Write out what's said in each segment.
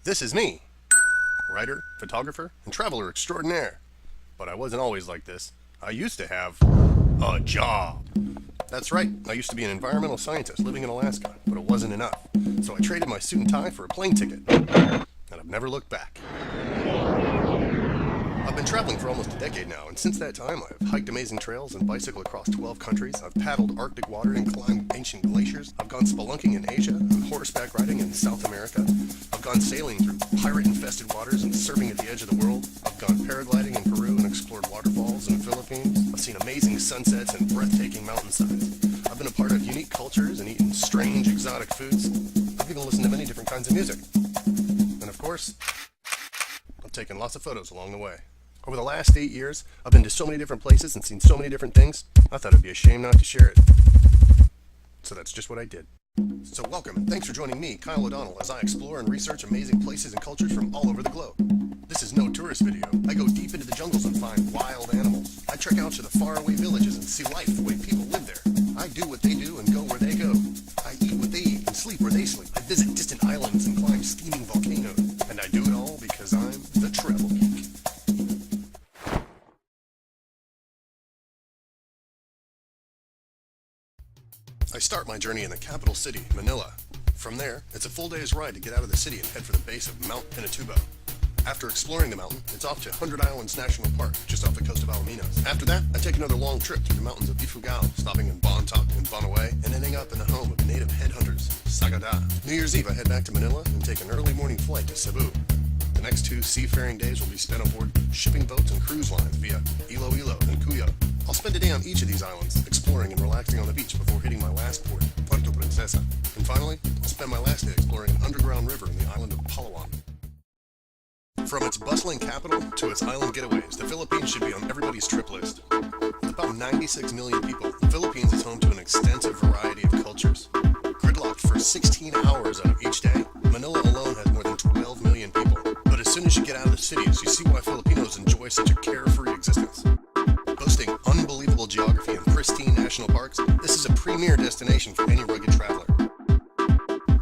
This is me, writer, photographer, and traveler extraordinaire. But I wasn't always like this. I used to have a job. That's right, I used to be an environmental scientist living in Alaska, but it wasn't enough. So I traded my suit and tie for a plane ticket, and I've never looked back. I've been traveling for almost a decade now, and since that time I've hiked amazing trails and bicycled across 12 countries. I've paddled Arctic water and climbed ancient glaciers. I've gone spelunking in Asia and horseback riding in South America. I've gone sailing through pirate-infested waters and surfing at the edge of the world. I've gone paragliding in Peru and explored waterfalls in the Philippines. I've seen amazing sunsets and breathtaking mountainsides. I've been a part of unique cultures and eaten strange, exotic foods. I've even listened to many different kinds of music. And of course, I've taken lots of photos along the way. Over the last 8 years, I've been to so many different places and seen so many different things, I thought it'd be a shame not to share it. So that's just what I did. So welcome, and thanks for joining me, Cyle ODonnell, as I explore and research amazing places and cultures from all over the globe. This is no tourist video. I go deep into the jungles and find wild animals. I trek out to the faraway villages and see life the way people live there. I do what they do and go where they go. I eat what they eat and sleep where they sleep. I visit distant islands and climb steaming volcanoes. And I do it all because I'm the Travel Geek. I start my journey in the capital city, Manila. From there, it's a full day's ride to get out of the city and head for the base of Mount Pinatubo. After exploring the mountain, it's off to 100 Islands National Park, just off the coast of Alaminos. After that, I take another long trip through the mountains of Ifugao, stopping in Bontoc and Banaway, and ending up in the home of native headhunters, Sagada. New Year's Eve, I head back to Manila and take an early morning flight to Cebu. The next 2 seafaring days will be spent aboard shipping boats and cruise lines via Iloilo and Cuyo. I'll spend a day on each of these islands, exploring and relaxing on the beach before hitting my last port, Puerto Princesa. And finally, I'll spend my last day exploring an underground river in the island of Palawan. From its bustling capital to its island getaways, the Philippines should be on everybody's trip list. With about 96 million people, the Philippines is home to an extensive variety of cultures. Gridlocked for 16 hours out of each day, Manila alone has more than 12 million people. But as soon as you get out of the cities, you see why Filipinos enjoy such a carefree existence. Boasting unbelievable geography and pristine national parks, this is a premier destination for any rugged traveler.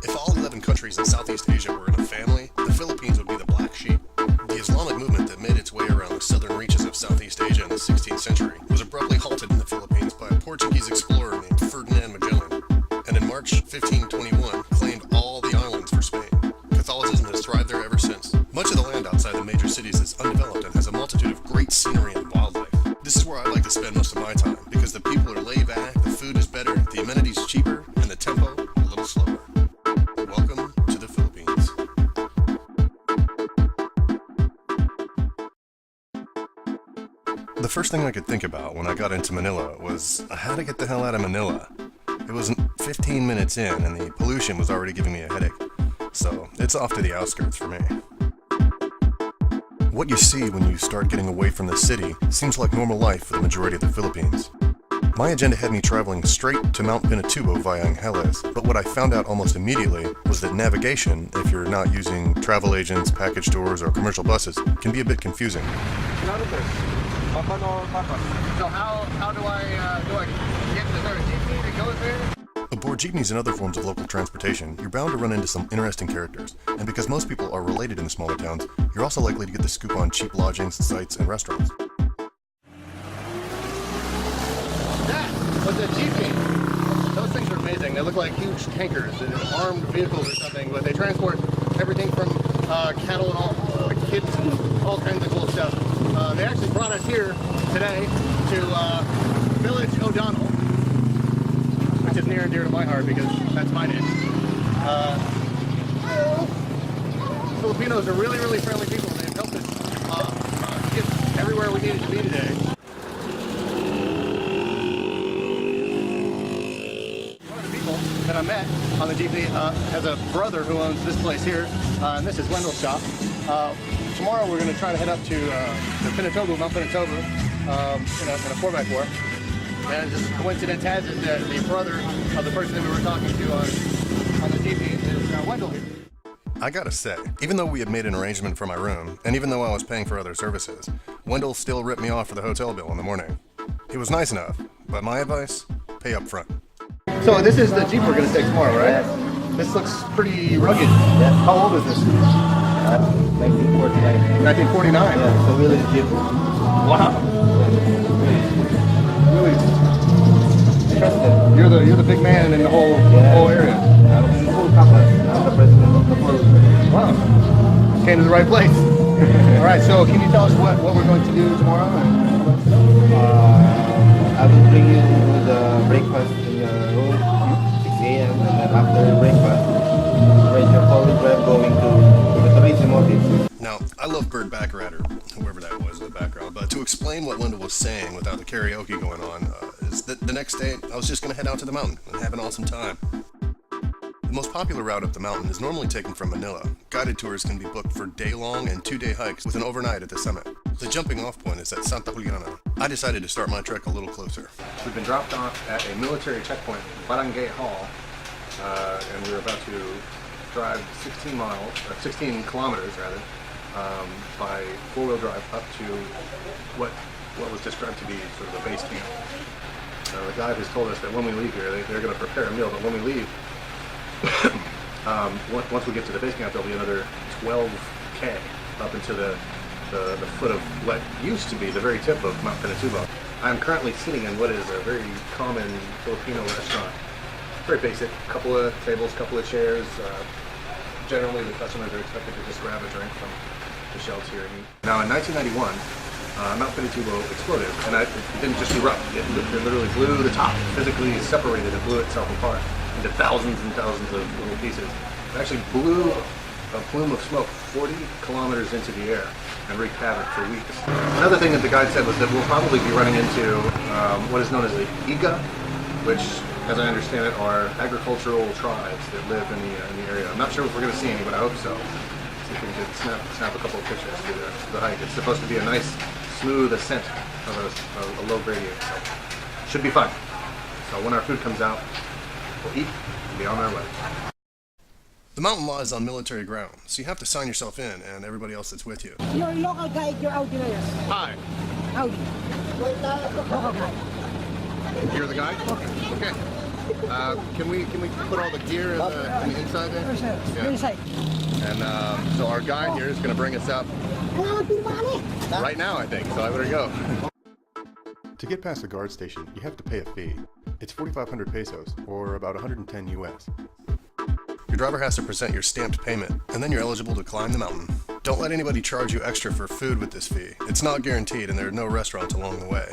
If all 11 countries in Southeast Asia were in a family, the Philippines would be the black sheep. The Islamic movement that made its way around the southern reaches of Southeast Asia in the 16th century was abruptly halted in the Philippines by a Portuguese explorer named Ferdinand Magellan, and in March 1521 claimed all the islands for Spain. Catholicism has thrived there ever since. Much of the land outside the major cities is undeveloped and has a multitude of great scenery and wildlife. This is where I like to spend most of my time, because the people are laid back, the food is better, the amenities cheaper, and the tempo a little slower. Welcome to the Philippines. The first thing I could think about when I got into Manila was how to get the hell out of Manila. It was 15 minutes in and the pollution was already giving me a headache. So it's off to the outskirts for me. What you see when you start getting away from the city seems like normal life for the majority of the Philippines. My agenda had me traveling straight to Mount Pinatubo via Angeles, but what I found out almost immediately was that navigation, if you're not using travel agents, package tours, or commercial buses, can be a bit confusing. So how do I get to there? Jeepney that goes there? Aboard jeepneys and other forms of local transportation, you're bound to run into some interesting characters, and because most people are related in the smaller towns, you're also likely to get the scoop on cheap lodgings, sites, and restaurants. That was a jeepney. Those things are amazing. They look like huge tankers. They're armed vehicles or something, but they transport everything from cattle and all, like kids and all kinds of cool stuff. They actually brought us here today to Village ODonnell, which is near and dear to my heart because that's my name. Filipinos are really, really friendly people, and they've helped us get everywhere we needed to be today. One of the people that I met on the GP has a brother who owns this place here, and this is Wendell's shop. Tomorrow we're going to try to head up to Pinatubo, Mount Pinatubo, in a 4x4. And just coincidence has it that the brother of the person that we were talking to on the GP is Wendell here. I gotta say, even though we had made an arrangement for my room, and even though I was paying for other services, Wendell still ripped me off for the hotel bill in the morning. He was nice enough, but my advice, pay up front. So this is the Jeep we're going to take tomorrow, right? This looks pretty rugged. How old is this? 1949. 1949? Yeah, so really cheap. Wow. Really Trusted. You're the big man in the whole area. I'm full cover. I'm the president of the full. Wow. Came to the right place. All right, so can you tell us what we're going to do tomorrow? I will bring you the breakfast in your room, 6 a.m. and then after breakfast, ride your forward drive going to the tourism office. Now, I love Burt Baccarat, or whoever that was in the background, but to explain what Linda was saying without the karaoke going on, is that the next day I was just going to head out to the mountain and have an awesome time. The most popular route up the mountain is normally taken from Manila. Guided tours can be booked for day-long and 2-day hikes with an overnight at the summit. The jumping off point is at Santa Juliana. I decided to start my trek a little closer. We've been dropped off at a military checkpoint, Barangay Hall, and we're about to drive 16 kilometers rather, by four-wheel drive up to what was described to be sort of the base camp. The guide has told us that when we leave here, they're going to prepare a meal, but when we leave, once we get to the base camp, there'll be another 12K up into the foot of what used to be the very tip of Mount Pinatubo. I'm currently sitting in what is a very common Filipino restaurant. Very basic, couple of tables, couple of chairs. Generally, the customers are expected to just grab a drink from the shelves here and eat. Now, in 1991, Mount Pinatubo exploded, and it didn't just erupt. It literally blew the top, physically separated and blew itself apart into thousands and thousands of little pieces. It actually blew a plume of smoke 40 kilometers into the air and wreaked havoc for weeks. Another thing that the guide said was that we'll probably be running into what is known as the Iga, which, as I understand it, are agricultural tribes that live in the area. I'm not sure if we're going to see any, but I hope so. See if we can snap a couple of pictures through the hike. It's supposed to be a nice, smooth ascent of a low gradient, so should be fun. So when our food comes out, we'll eat and be on our way. The mountain lies on military ground, so you have to sign yourself in and everybody else that's with you. Your local guide, your Audi na yan. Hi, Audi. Local guide. you're the guy? Okay. Can we put all the gear in the inside there? Sir, inside. And so our guide here is going to bring us up right now, I think, so I better go. To get past the guard station, you have to pay a fee. It's 4,500 pesos, or about 110 US. Your driver has to present your stamped payment, and then you're eligible to climb the mountain. Don't let anybody charge you extra for food with this fee. It's not guaranteed, and there are no restaurants along the way.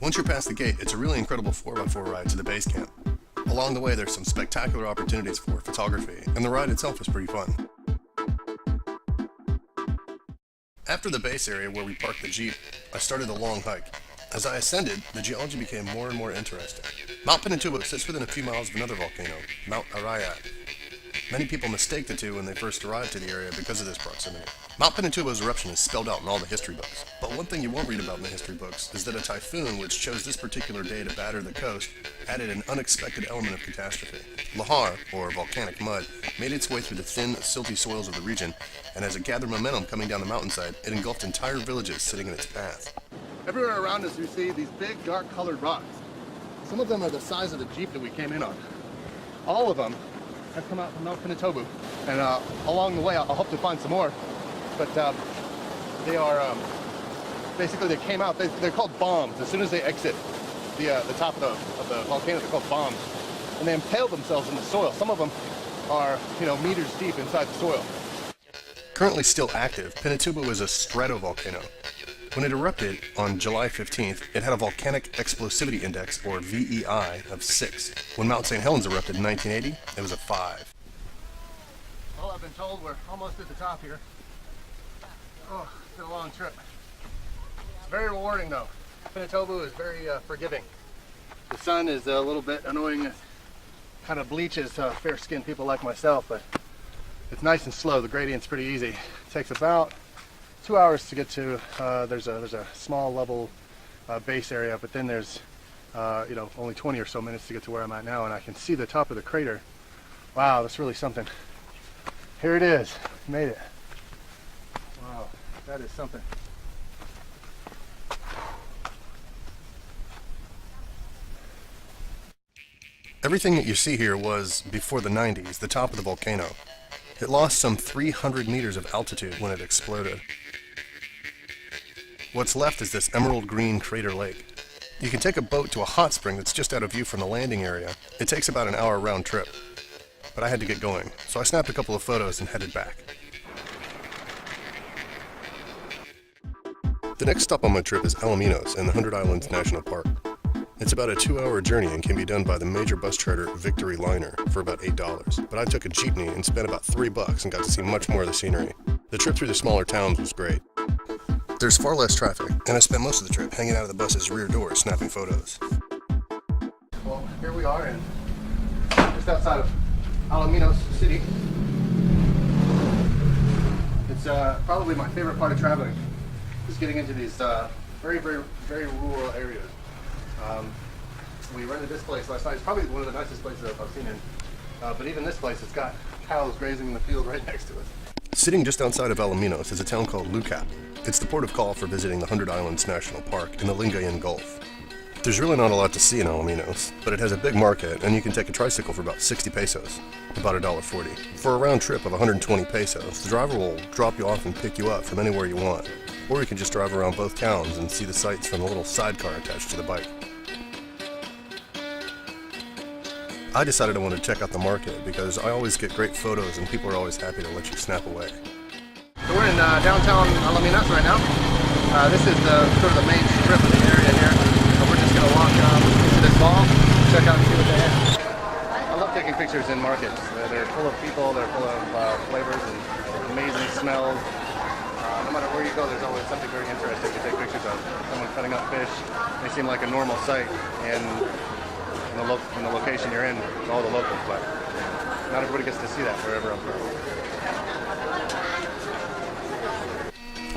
Once you're past the gate, it's a really incredible 4x4 ride to the base camp. Along the way, there's some spectacular opportunities for photography, and the ride itself is pretty fun. After the base area where we parked the Jeep, I started a long hike. As I ascended, the geology became more and more interesting. Mount Pinatubo sits within a few miles of another volcano, Mount Arayat. Many people mistake the two when they first arrive to the area because of this proximity. Mount Pinatubo's eruption is spelled out in all the history books, but one thing you won't read about in the history books is that a typhoon which chose this particular day to batter the coast added an unexpected element of catastrophe. Lahar, or volcanic mud, made its way through the thin, silty soils of the region, and as it gathered momentum coming down the mountainside, it engulfed entire villages sitting in its path. Everywhere around us we see these big, dark-colored rocks. Some of them are the size of the Jeep that we came in on. All of them have come out from Mount Pinatubo, and along the way I'll hope to find some more, but they are basically, they came out, they're called bombs. As soon as they exit the top of the volcano, they're called bombs, and they impale themselves in the soil. Some of them are, meters deep inside the soil. Currently still active, Pinatubo is a stratovolcano. When it erupted on July 15th, it had a volcanic explosivity index, or VEI, of 6. When Mount St. Helens erupted in 1980, it was a 5. Well, I've been told we're almost at the top here. Oh, it's been a long trip. It's very rewarding though. Pinatubo is very forgiving. The sun is a little bit annoying. It kind of bleaches fair-skinned people like myself, but it's nice and slow. The gradient's pretty easy. It takes about 2 hours to get to, there's a small level base area, but then there's only 20 or so minutes to get to where I'm at now, and I can see the top of the crater. Wow, that's really something. Here it is. Made it. Wow, that is something. Everything that you see here was, before the 90s, the top of the volcano. It lost some 300 meters of altitude when it exploded. What's left is this emerald green crater lake. You can take a boat to a hot spring that's just out of view from the landing area. It takes about an hour round trip. But I had to get going, so I snapped a couple of photos and headed back. The next stop on my trip is Alaminos in the 100 Islands National Park. It's about a 2-hour journey and can be done by the major bus charter Victory Liner for about $8. But I took a jeepney and spent about $3 and got to see much more of the scenery. The trip through the smaller towns was great. There's far less traffic, and I spent most of the trip hanging out of the bus's rear door snapping photos. Well, here we are, just outside of Alaminos City. It's probably my favorite part of traveling, is getting into these very rural areas. We rented this place last night. It's probably one of the nicest places I've seen in. But even this place, it's got cows grazing in the field right next to it. Sitting just outside of Alaminos is a town called Lucap. It's the port of call for visiting the 100 Islands National Park in the Lingayen Gulf. There's really not a lot to see in Alaminos, but it has a big market and you can take a tricycle for about 60 pesos, about $1.40. For a round trip of 120 pesos, the driver will drop you off and pick you up from anywhere you want. Or you can just drive around both towns and see the sights from the little sidecar attached to the bike. I decided I wanted to check out the market because I always get great photos and people are always happy to let you snap away. So we're in downtown Alaminos right now. This is sort of the main strip of the area here. So we're just going to walk into this mall, check out and see what they have. I love taking pictures in markets. They're full of people, they're full of flavors and amazing smells. No matter where you go, there's always something very interesting to take pictures of. Someone cutting up fish, they seem like a normal sight in the location you're in, it's all the locals, but not everybody gets to see that wherever I'm from.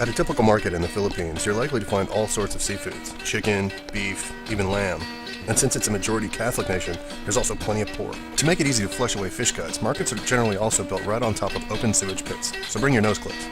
At a typical market in the Philippines, you're likely to find all sorts of seafoods, chicken, beef, even lamb. And since it's a majority Catholic nation, there's also plenty of pork. To make it easy to flush away fish cuts, markets are generally also built right on top of open sewage pits, so bring your nose clips.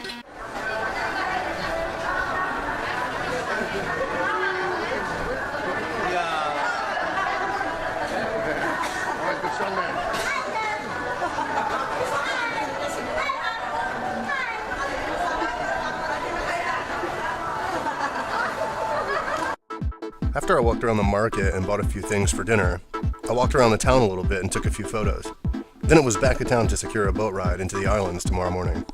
After I walked around the market and bought a few things for dinner, I walked around the town a little bit and took a few photos. Then it was back to town to secure a boat ride into the islands tomorrow morning.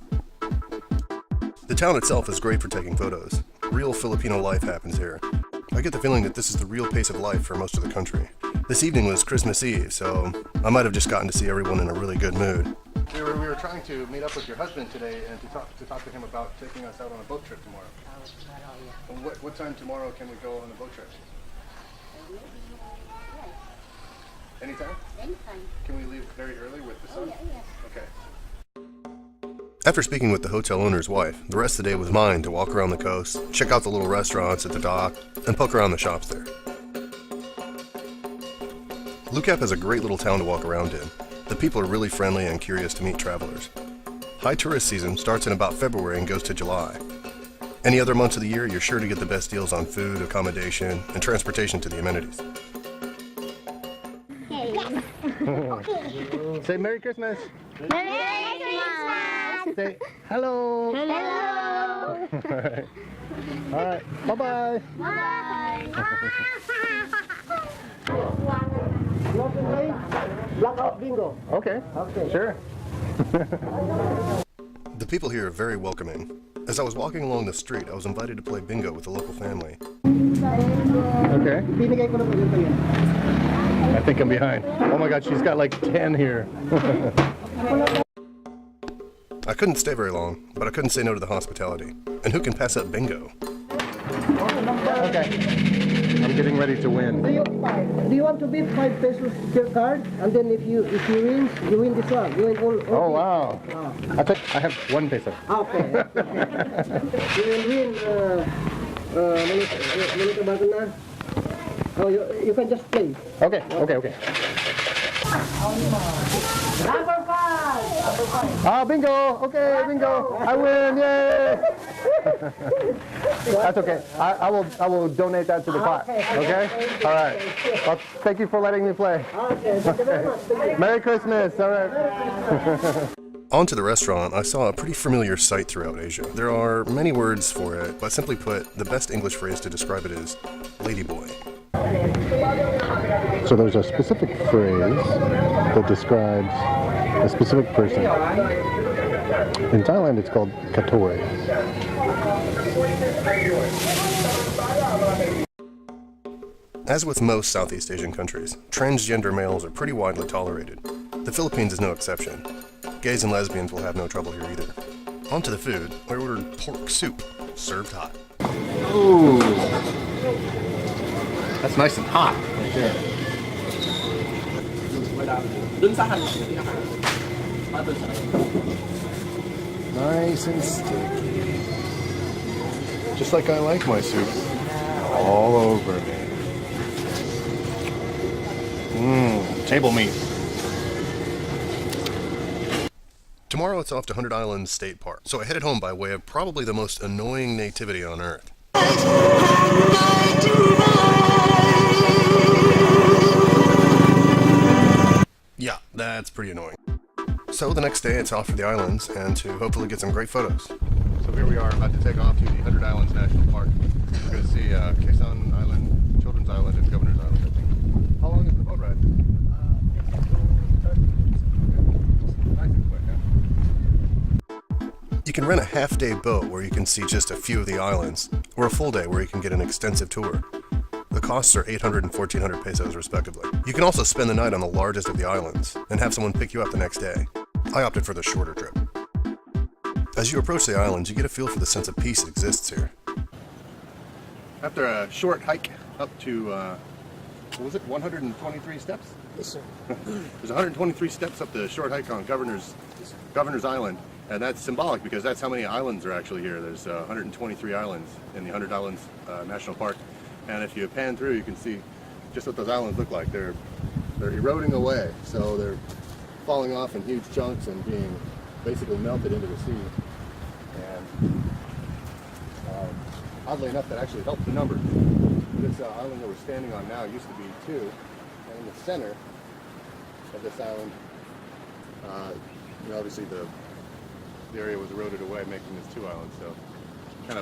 The town itself is great for taking photos. Real Filipino life happens here. I get the feeling that this is the real pace of life for most of the country. This evening was Christmas Eve, so I might have just gotten to see everyone in a really good mood. We were trying to meet up with your husband today and to talk to him about taking us out on a boat trip tomorrow. And what time tomorrow can we go on a boat trip? Anytime? Anytime. Can we leave very early with the sun? Oh, yeah. Okay. After speaking with the hotel owner's wife, the rest of the day was mine to walk around the coast, check out the little restaurants at the dock, and poke around the shops there. Lucap is a great little town to walk around in. The people are really friendly and curious to meet travelers. High tourist season starts in about February and goes to July. Any other months of the year, you're sure to get the best deals on food, accommodation, and transportation to the amenities. Say Merry Christmas. Merry Christmas! Say hello. Hello! All right. Bye-bye. Bye! Blackout bingo. Okay. Sure. The people here are very welcoming. As I was walking along the street, I was invited to play bingo with a local family. Okay. Binigay ko na po yun pa yan. I think I'm behind. Oh my God, she's got like 10 here. I couldn't stay very long, but I couldn't say no to the hospitality. And who can pass up bingo? Okay. I'm getting ready to win. Do you want to bid 5 pesos your card? And then if you win, you win this one. You win all. Oh wow. I have 1 peso. Okay. You will win. Manito bago na. Oh, you can just play. Okay. Number 5. Ah, bingo. Okay, bingo. I win. Yay. That's okay. I will donate that to the pot. Okay? All right. Well, thank you for letting me play. Okay, thank you very much. Merry Christmas. All right. On to the restaurant, I saw a pretty familiar sight throughout Asia. There are many words for it, but simply put, the best English phrase to describe it is ladyboy. So there's a specific phrase that describes a specific person. In Thailand, it's called katoi. As with most Southeast Asian countries, transgender males are pretty widely tolerated. The Philippines is no exception. Gays and lesbians will have no trouble here either. On to the food, I ordered pork soup, served hot. Ooh, that's nice and hot right there. Nice and sticky. Just like I like my soup. All over me. Table meat. Tomorrow it's off to 100 Islands State Park, so I headed home by way of probably the most annoying nativity on Earth. Yeah, that's pretty annoying. So the next day it's off for the islands, and to hopefully get some great photos. So here we are, about to take off to the 100 Islands National Park. We're going to see Quezon Island, Children's Island, and Governor's Island, I think. How long is the boat ride? Nice and quick, huh? You can rent a half-day boat where you can see just a few of the islands, or a full day where you can get an extensive tour. The costs are 800 and 1400 pesos respectively. You can also spend the night on the largest of the islands, and have someone pick you up the next day. I opted for the shorter trip. As you approach the islands, you get a feel for the sense of peace that exists here. After a short hike up to, what was it, 123 steps? Yes, sir. There's 123 steps up the short hike on Governor's Island, and that's symbolic because that's how many islands are actually here. There's 123 islands in the 100 Islands National Park, and if you pan through, you can see just what those islands look like. They're eroding away, so they're falling off in huge chunks and being basically melted into the sea. And oddly enough, that actually helps the numbers. This island that we're standing on now used to be 2, and in the center of this island, obviously the area was eroded away, making this 2 islands. So kind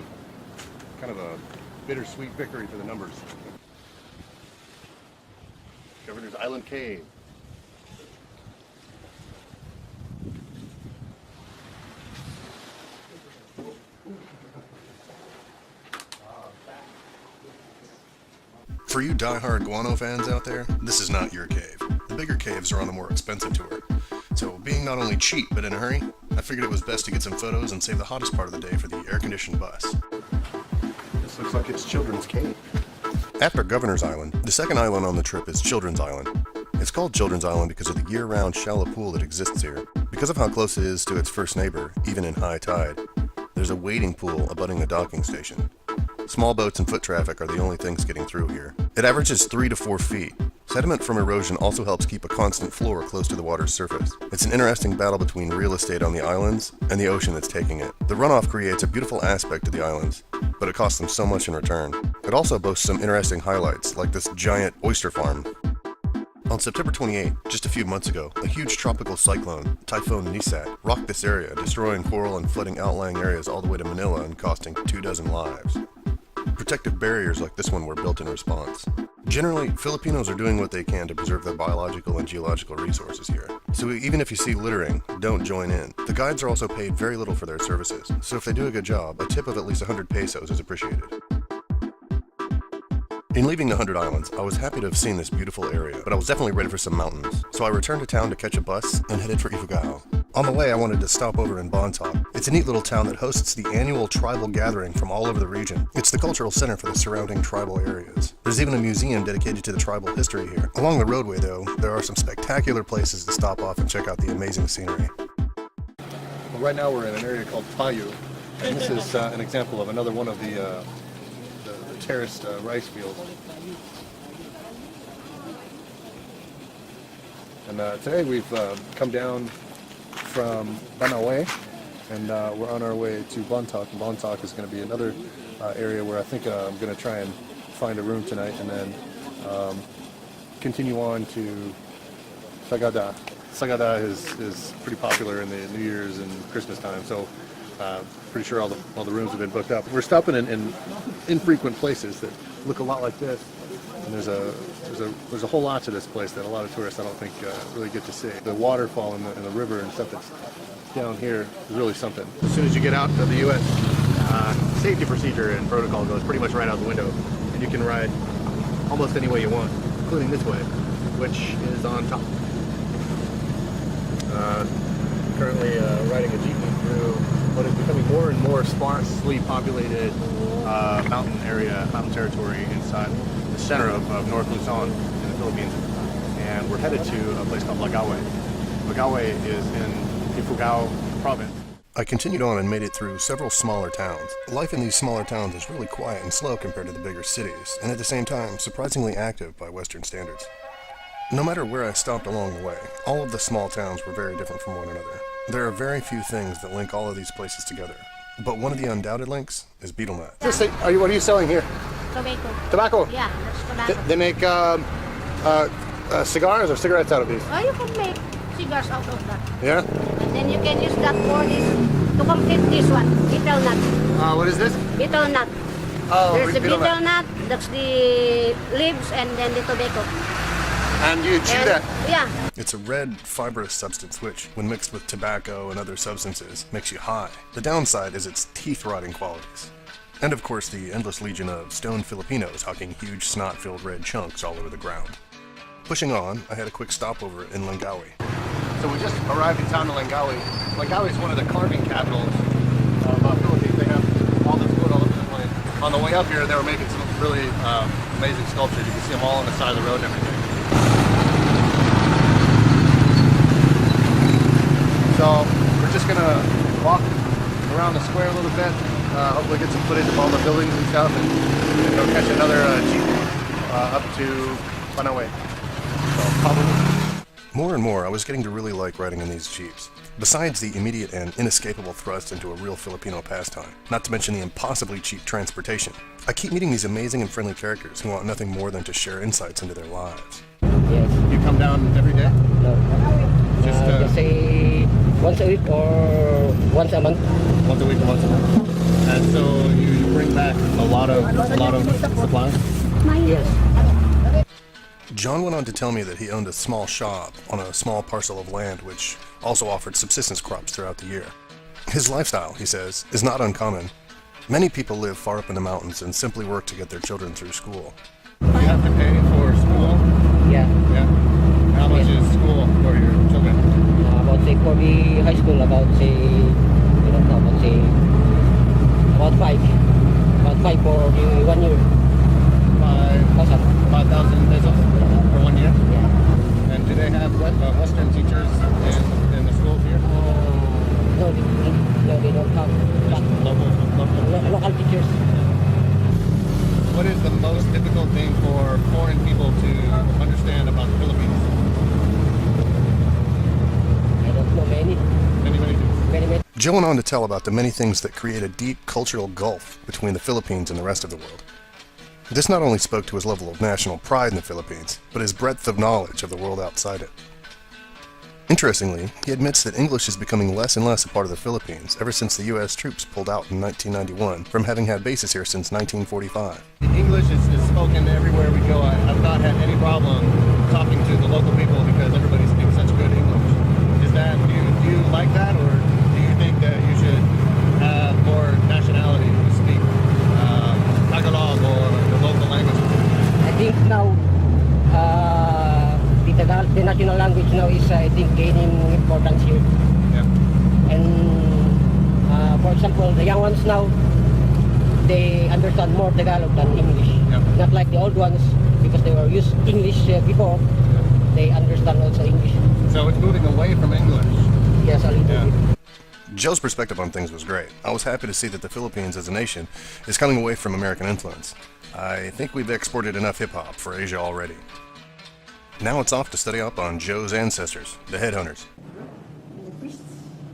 of a bittersweet victory for the numbers. Governor's Island Cave. For you die-hard guano fans out there, this is not your cave. The bigger caves are on the more expensive tour. So being not only cheap but in a hurry, I figured it was best to get some photos and save the hottest part of the day for the air-conditioned bus. This looks like it's Children's Cave. After Governor's Island, the second island on the trip is Children's Island. It's called Children's Island because of the year-round shallow pool that exists here. Because of how close it is to its first neighbor, even in high tide, there's a wading pool abutting a docking station. Small boats and foot traffic are the only things getting through here. It averages 3 to 4 feet. Sediment from erosion also helps keep a constant floor close to the water's surface. It's an interesting battle between real estate on the islands and the ocean that's taking it. The runoff creates a beautiful aspect to the islands, but it costs them so much in return. It also boasts some interesting highlights, like this giant oyster farm. On September 28, just a few months ago, a huge tropical cyclone, Typhoon Nisat, rocked this area, destroying coral and flooding outlying areas all the way to Manila and costing 24 lives. Protective barriers like this one were built in response. Generally, Filipinos are doing what they can to preserve the biological and geological resources here. So even if you see littering, don't join in. The guides are also paid very little for their services, so if they do a good job, a tip of at least 100 pesos is appreciated. In leaving the 100 Islands, I was happy to have seen this beautiful area, but I was definitely ready for some mountains. So I returned to town to catch a bus and headed for Ifugao. On the way, I wanted to stop over in Bontoc. It's a neat little town that hosts the annual tribal gathering from all over the region. It's the cultural center for the surrounding tribal areas. There's even a museum dedicated to the tribal history here. Along the roadway, though, there are some spectacular places to stop off and check out the amazing scenery. Well, right now we're in an area called Payu, and this is an example of another one of the terraced rice fields. And today we've come down from Banaue, and we're on our way to Bontoc. And Bontoc is going to be another area where I think I'm going to try and find a room tonight, and then continue on to Sagada. Sagada is pretty popular in the New Year's and Christmas time, so pretty sure all the rooms have been booked up. We're stopping in infrequent places that look a lot like this, and there's a whole lot to this place that a lot of tourists I don't think really get to see. The waterfall and the river and stuff that's down here is really something. As soon as you get out of the U.S., safety procedure and protocol goes pretty much right out the window, and you can ride almost any way you want, including this way, which is on top. Currently riding a jeepney through what is becoming more and more sparsely populated mountain territory inside the center of North Luzon in the Philippines, and we're headed to a place called Lagawe. Lagawe is in Ifugao province. I continued on and made it through several smaller towns. Life in these smaller towns is really quiet and slow compared to the bigger cities, and at the same time, surprisingly active by Western standards. No matter where I stopped along the way, all of the small towns were very different from one another. There are very few things that link all of these places together, but one of the undoubted links is betel nut. What are you selling here? Tobacco. Tobacco? Yeah, that's tobacco. They make cigars or cigarettes out of these? Oh, you can make cigars out of that. Yeah? And then you can use that for this, to complete this one, betel nut. What is this? Betel nut. Oh, There's the betel nut, that's the leaves, and then the tobacco. And you chew that? Yeah. It's a red, fibrous substance which, when mixed with tobacco and other substances, makes you high. The downside is its teeth-rotting qualities. And of course the endless legion of stoned Filipinos hawking huge snot-filled red chunks all over the ground. Pushing on, I had a quick stopover in Langawi. So we just arrived in town of Langawi. Langawi is one of the carving capitals of Philippines. They have all this wood all over the place. On the way up here, they were making some really amazing sculptures. You can see them all on the side of the road and everything. So we're just gonna walk around the square a little bit, hopefully get some footage of all the buildings and stuff, and go catch another jeep up to Panawe. So probably. More and more, I was getting to really like riding in these jeeps. Besides the immediate and inescapable thrust into a real Filipino pastime, not to mention the impossibly cheap transportation, I keep meeting these amazing and friendly characters who want nothing more than to share insights into their lives. Yes. You come down every day? No. Just say once a week or once a month. Once a week or once a month. And so you bring back a lot of supplies? Yes. John went on to tell me that he owned a small shop on a small parcel of land which also offered subsistence crops throughout the year. His lifestyle, he says, is not uncommon. Many people live far up in the mountains and simply work to get their children through school. You have to pay for school? Yeah. Yeah. How much is school for your children? About say for the high school, about say, you don't know, about say, about five for the 1 year. 5,000 pesos for 1 year? Yeah. And do they have Western teachers in the schools here? No, they don't have local teachers. What is the most difficult thing for foreign people to understand about the Philippines? I don't know many. Many. Joe went on to tell about the many things that create a deep cultural gulf between the Philippines and the rest of the world. This not only spoke to his level of national pride in the Philippines, but his breadth of knowledge of the world outside it. Interestingly, he admits that English is becoming less and less a part of the Philippines ever since the U.S. troops pulled out in 1991 from having had bases here since 1945. English is spoken everywhere we go. I've not had any problem talking to the local people because everybody speaks such good English. Is that, do you like that, or do you think that you should have more nationality who speak Tagalog or the local language? I think now the national language now is, I think, gaining importance here. Yeah. And for example, the young ones now, they understand more Tagalog than English. Yeah. Not like the old ones, because they were used English before. Yeah. They understand also English. So it's moving away from English. Yes, a little bit. Joe's perspective on things was great. I was happy to see that the Philippines as a nation is coming away from American influence. I think we've exported enough hip-hop for Asia already. Now it's off to study up on Joe's ancestors, the headhunters. The priests,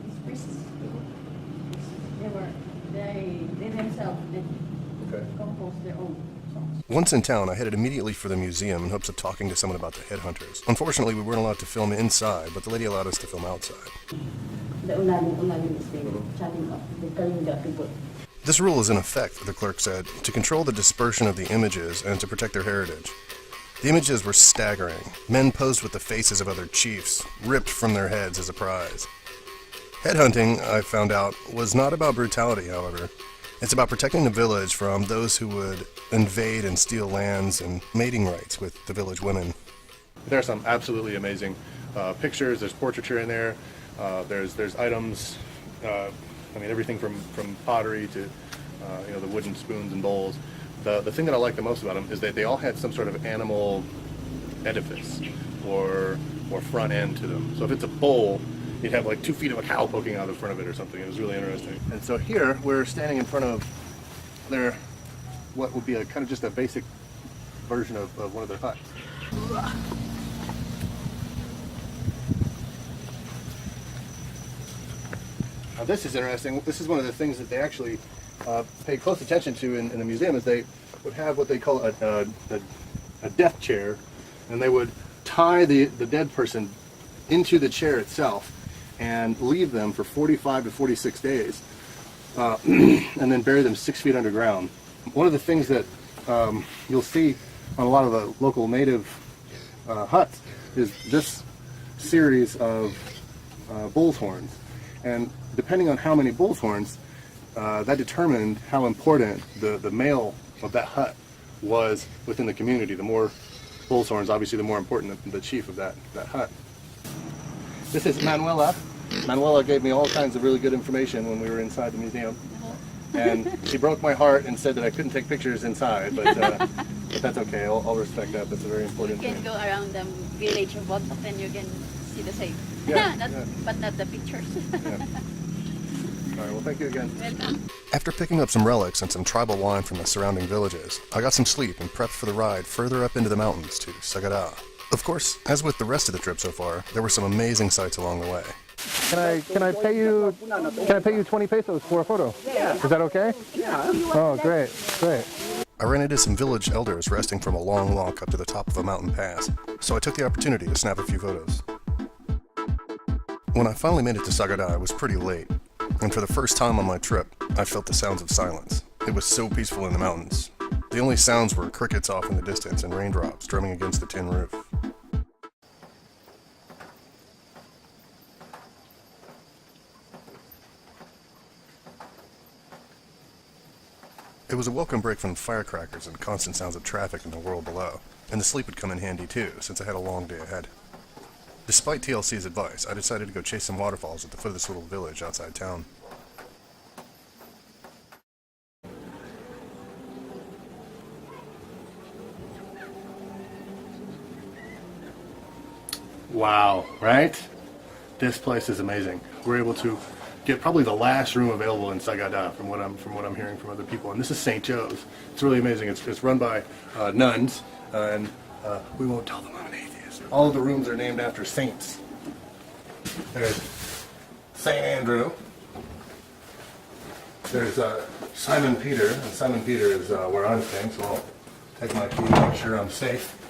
these priests, they themselves, they composed their own songs. Once in town, I headed immediately for the museum in hopes of talking to someone about the headhunters. Unfortunately, we weren't allowed to film inside, but the lady allowed us to film outside. The unalim is the chatting up, the telling the people. This rule is in effect, the clerk said, to control the dispersion of the images and to protect their heritage. The images were staggering. Men posed with the faces of other chiefs, ripped from their heads as a prize. Headhunting, I found out, was not about brutality, however. It's about protecting the village from those who would invade and steal lands and mating rights with the village women. There are some absolutely amazing pictures. There's portraiture in there. There's items. I mean, everything from pottery to the wooden spoons and bowls. The thing that I like the most about them is that they all had some sort of animal edifice or front end to them. So if it's a bowl, you'd have like 2 feet of a cow poking out of the front of it or something. It was really interesting. And so here we're standing in front of what would be a kind of just a basic version of one of their huts. Now this is interesting. This is one of the things that they actually pay close attention to in the museum. Is they would have what they call a death chair, and they would tie the dead person into the chair itself and leave them for 45 to 46 days, and then bury them 6 feet underground. One of the things that you'll see on a lot of the local native huts is this series of bull's horns, and depending on how many bull's horns, that determined how important the male of that hut was within the community. The more bull's horns, obviously, the more important the chief of that hut. This is Manuela. Manuela gave me all kinds of really good information when we were inside the museum. And she broke my heart and said that I couldn't take pictures inside, but that's okay. I'll respect that. That's a very important thing. You can go around the village of Botok and you can see the same. Yeah, But not the pictures. Yeah. All right, well, thank you again. Welcome. After picking up some relics and some tribal wine from the surrounding villages, I got some sleep and prepped for the ride further up into the mountains to Sagada. Of course, as with the rest of the trip so far, there were some amazing sights along the way. Can I pay you 20 pesos for a photo? Yeah. Is that okay? Yeah. Oh, great. I ran into some village elders resting from a long walk up to the top of a mountain pass, so I took the opportunity to snap a few photos. When I finally made it to Sagada, I was pretty late, and for the first time on my trip, I felt the sounds of silence. It was so peaceful in the mountains. The only sounds were crickets off in the distance and raindrops drumming against the tin roof. It was a welcome break from firecrackers and constant sounds of traffic in the world below, and the sleep would come in handy too, since I had a long day ahead. Despite TLC's advice, I decided to go chase some waterfalls at the foot of this little village outside town. Wow, right? This place is amazing. We're able to get probably the last room available in Sagada, from what I'm hearing from other people. And this is St. Joe's. It's really amazing. It's run by nuns, and we won't tell them I'm an atheist. All of the rooms are named after saints. There's St. Andrew. There's Simon Peter, and Simon Peter is where I'm staying, so I'll take my key to make sure I'm safe.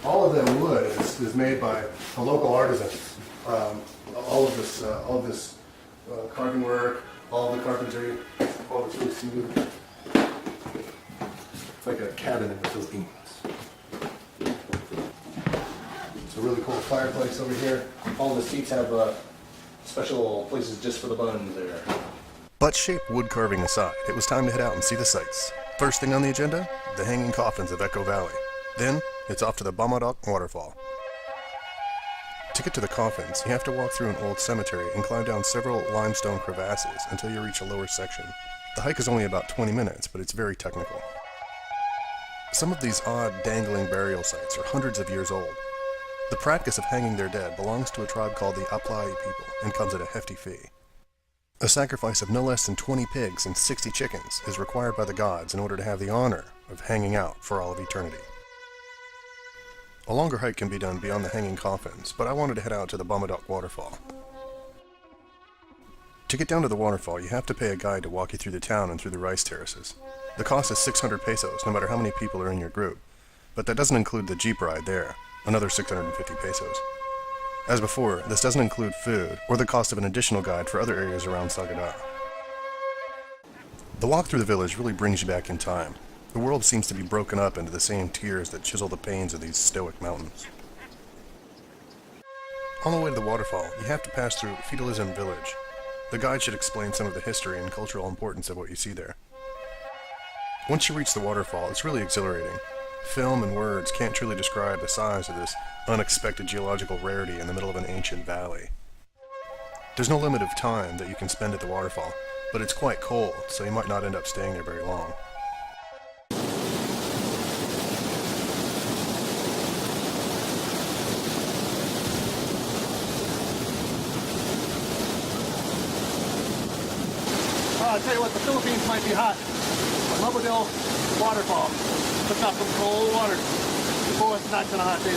All of that wood is made by a local artisans. All of this carving work, all of the carpentry, all it's really smooth. It's like a cabin in the Philippines. It's a really cool fireplace over here. All the seats have special places just for the buns there. Butt-shaped wood carving aside, it was time to head out and see the sights. First thing on the agenda, the hanging coffins of Echo Valley. Then, it's off to the Bamadok waterfall. To get to the coffins, you have to walk through an old cemetery and climb down several limestone crevasses until you reach a lower section. The hike is only about 20 minutes, but it's very technical. Some of these odd, dangling burial sites are hundreds of years old. The practice of hanging their dead belongs to a tribe called the Aplai people and comes at a hefty fee. A sacrifice of no less than 20 pigs and 60 chickens is required by the gods in order to have the honor of hanging out for all of eternity. A longer hike can be done beyond the hanging coffins, but I wanted to head out to the Bamadok waterfall. To get down to the waterfall, you have to pay a guide to walk you through the town and through the rice terraces. The cost is 600 pesos, no matter how many people are in your group. But that doesn't include the jeep ride there, another 650 pesos. As before, this doesn't include food or the cost of an additional guide for other areas around Sagada. The walk through the village really brings you back in time. The world seems to be broken up into the same tiers that chisel the panes of these stoic mountains. On the way to the waterfall, you have to pass through Feudalism Village. The guide should explain some of the history and cultural importance of what you see there. Once you reach the waterfall, it's really exhilarating. Film and words can't truly describe the size of this unexpected geological rarity in the middle of an ancient valley. There's no limit of time that you can spend at the waterfall, but it's quite cold, so you might not end up staying there very long. I'll tell you what, the Philippines might be hot, but Mabudil waterfall puts out some cold water. Oh, it's not gonna hot day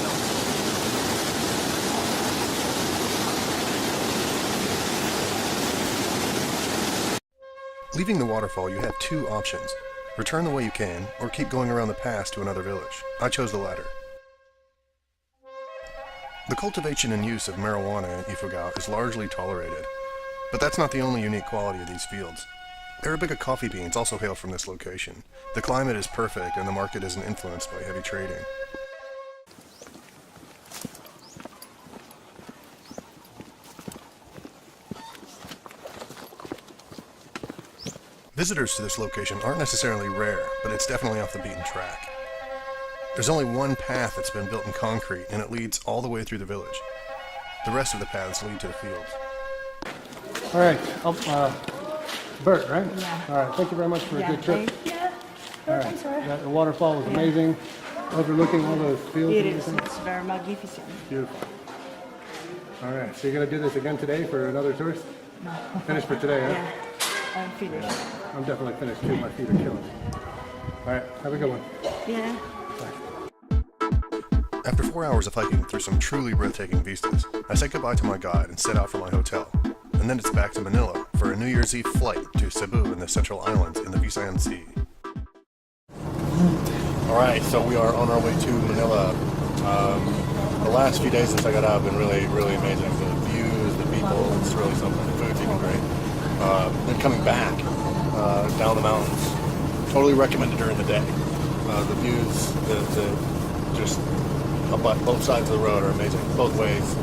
though. Leaving the waterfall, you have two options. Return the way you came, or keep going around the pass to another village. I chose the latter. The cultivation and use of marijuana in Ifugao is largely tolerated, but that's not the only unique quality of these fields. Arabica coffee beans also hail from this location. The climate is perfect and the market isn't influenced by heavy trading. Visitors to this location aren't necessarily rare, but it's definitely off the beaten track. There's only one path that's been built in concrete, and it leads all the way through the village. The rest of the paths lead to the fields. All right, Bert, right? Yeah. All right, thank you very much for a good trip. Yeah. All right, the waterfall was amazing, overlooking all those fields. It and is. everything. It's very magnificent. Beautiful. All right, so you're gonna do this again today for another tourist? No. Finished for today, huh? Yeah. I'm finished. I'm definitely finished too. My feet are killing me. All right, have a good one. Yeah. After 4 hours of hiking through some truly breathtaking vistas, I said goodbye to my guide and set out for my hotel. And then it's back to Manila for a New Year's Eve flight to Cebu in the Central Islands in the Visayan Sea. Alright, so we are on our way to Manila. The last few days since I got out have been really, really amazing. The views, the people, it's really something. The food's even great. Then coming back down the mountains, totally recommended during the day. The views, just up by both sides of the road are amazing, both ways.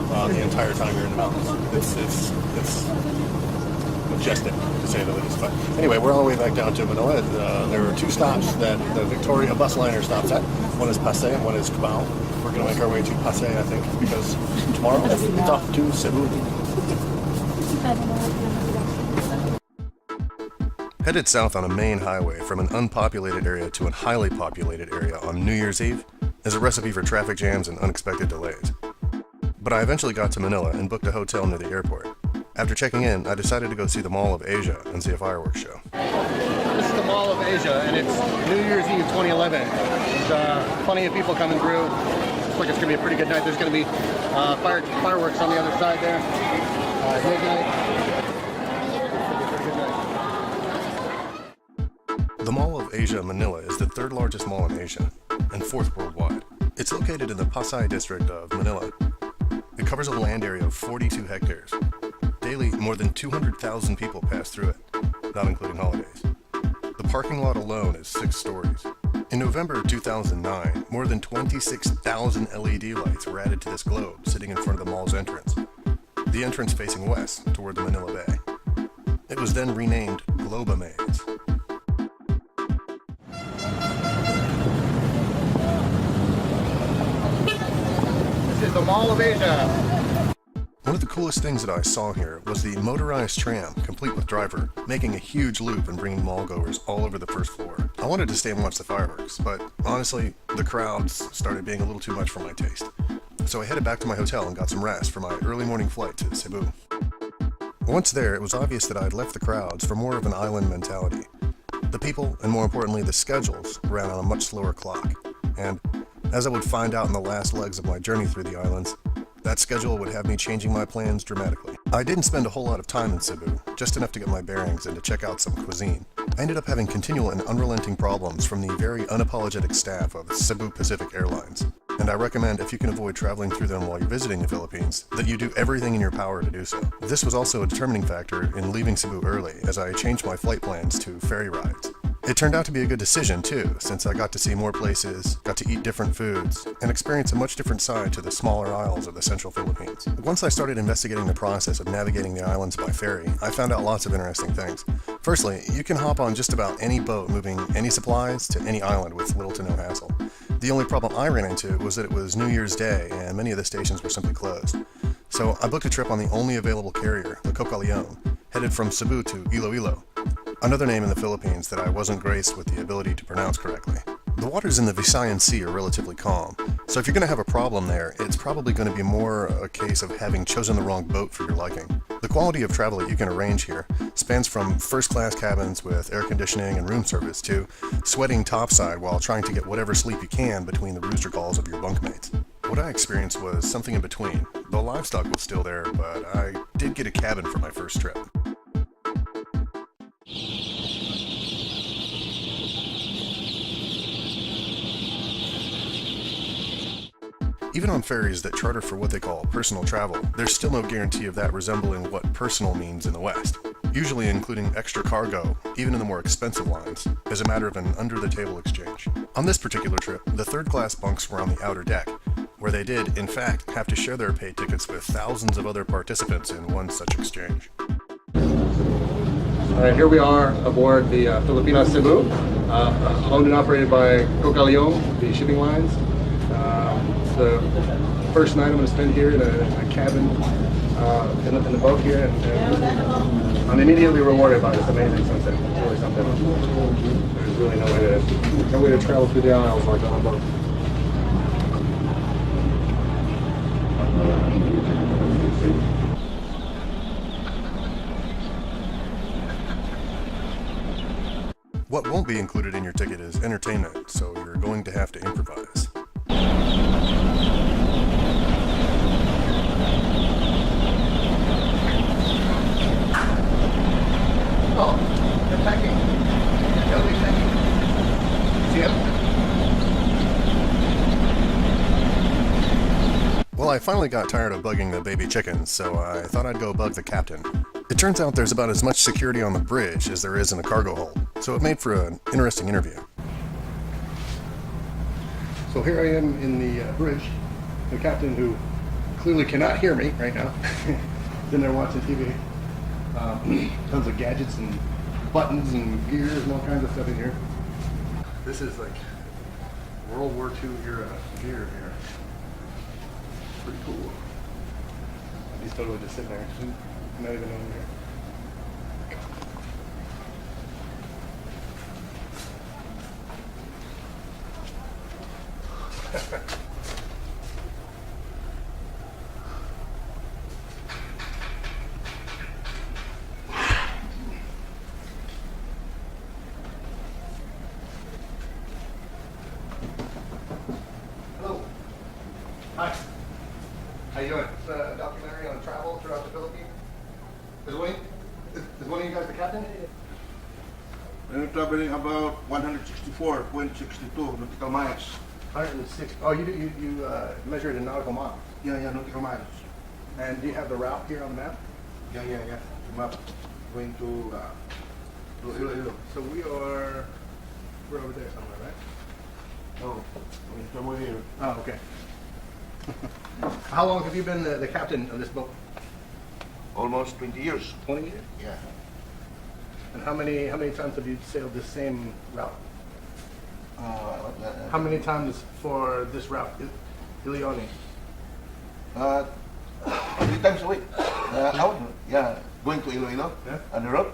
The entire time you're in the mountains, it's majestic to say the least. But anyway, we're on our way back down to Manila. There are two stops that the Victoria bus liner stops at. One is Pasay and one is Cubao. We're going to make our way to Pasay, I think, because tomorrow it's off to Cebu. Headed south on a main highway from an unpopulated area to a highly populated area on New Year's Eve is a recipe for traffic jams and unexpected delays. But I eventually got to Manila and booked a hotel near the airport. After checking in, I decided to go see the Mall of Asia and see a fireworks show. This is the Mall of Asia, and it's New Year's Eve 2011. There's plenty of people coming through. Looks like it's going to be a pretty good night. There's going to be fireworks on the other side there. The Mall of Asia Manila is the third largest mall in Asia and fourth worldwide. It's located in the Pasay district of Manila. It covers a land area of 42 hectares. Daily, more than 200,000 people pass through it, not including holidays. The parking lot alone is 6 stories. In November 2009, more than 26,000 LED lights were added to this globe sitting in front of the mall's entrance. The entrance facing west toward the Manila Bay. It was then renamed Globamaze. This is the Mall of Asia. One of the coolest things that I saw here was the motorized tram, complete with driver, making a huge loop and bringing mall-goers all over the first floor. I wanted to stay and watch the fireworks, but honestly, the crowds started being a little too much for my taste. So I headed back to my hotel and got some rest for my early morning flight to Cebu. Once there, it was obvious that I had left the crowds for more of an island mentality. The people, and more importantly the schedules, ran on a much slower clock. And, as I would find out in the last legs of my journey through the islands, that schedule would have me changing my plans dramatically. I didn't spend a whole lot of time in Cebu, just enough to get my bearings and to check out some cuisine. I ended up having continual and unrelenting problems from the very unapologetic staff of Cebu Pacific Airlines. And I recommend, if you can avoid traveling through them while you're visiting the Philippines, that you do everything in your power to do so. This was also a determining factor in leaving Cebu early, as I changed my flight plans to ferry rides. It turned out to be a good decision too, since I got to see more places, got to eat different foods, and experience a much different side to the smaller isles of the central Philippines. Once I started investigating the process of navigating the islands by ferry, I found out lots of interesting things. Firstly, you can hop on just about any boat moving any supplies to any island with little to no hassle. The only problem I ran into was that it was New Year's Day and many of the stations were simply closed. So I booked a trip on the only available carrier, the Cyle, headed from Cebu to Iloilo, another name in the Philippines that I wasn't graced with the ability to pronounce correctly. The waters in the Visayan Sea are relatively calm, so if you're going to have a problem there, it's probably going to be more a case of having chosen the wrong boat for your liking. The quality of travel that you can arrange here spans from first-class cabins with air conditioning and room service to sweating topside while trying to get whatever sleep you can between the rooster calls of your bunkmates. What I experienced was something in between. The livestock was still there, but I did get a cabin for my first trip. Even on ferries that charter for what they call personal travel, there's still no guarantee of that resembling what personal means in the West, usually including extra cargo, even in the more expensive lines, as a matter of an under-the-table exchange. On this particular trip, the third-class bunks were on the outer deck, where they did, in fact, have to share their pay tickets with thousands of other participants in one such exchange. All right, here we are aboard the Filipina Cebu, owned and operated by Cyle, the shipping lines. The first night I'm going to spend here in a cabin in the boat here, and I'm immediately rewarded by this amazing sunset. It's really something. There's really no way to travel through the aisles like on a boat. What won't be included in your ticket is entertainment, so you're going to have to improvise. Oh, they're packing. They'll be packing. See them? Well, I finally got tired of bugging the baby chickens, so I thought I'd go bug the captain. It turns out there's about as much security on the bridge as there is in the cargo hold, so it made for an interesting interview. So here I am in the bridge. The captain, who clearly cannot hear me right now, is in there watching TV. Tons of gadgets and buttons and gears and all kinds of stuff in here. This is like World War II era gear here. Pretty cool. He's totally just sitting there. Not even over here. Hello. Hi. How you doing? It's a documentary on travel throughout the Philippines. Is one of you guys the captain? We're traveling about 164.62 nautical miles. 106. Oh, you measured in nautical miles. Yeah, nautical miles. And do you have the route here on the map? Yeah. The map going to Iloilo. So we're over there somewhere, right? Oh, somewhere here. Oh, okay. How long have you been the captain of this boat? Almost 20 years. 20 years. Yeah. And how many times have you sailed this same route? Uh, How many times for this route, Ileone? 3 times a week. Out? Yeah, going to Iloilo on the road.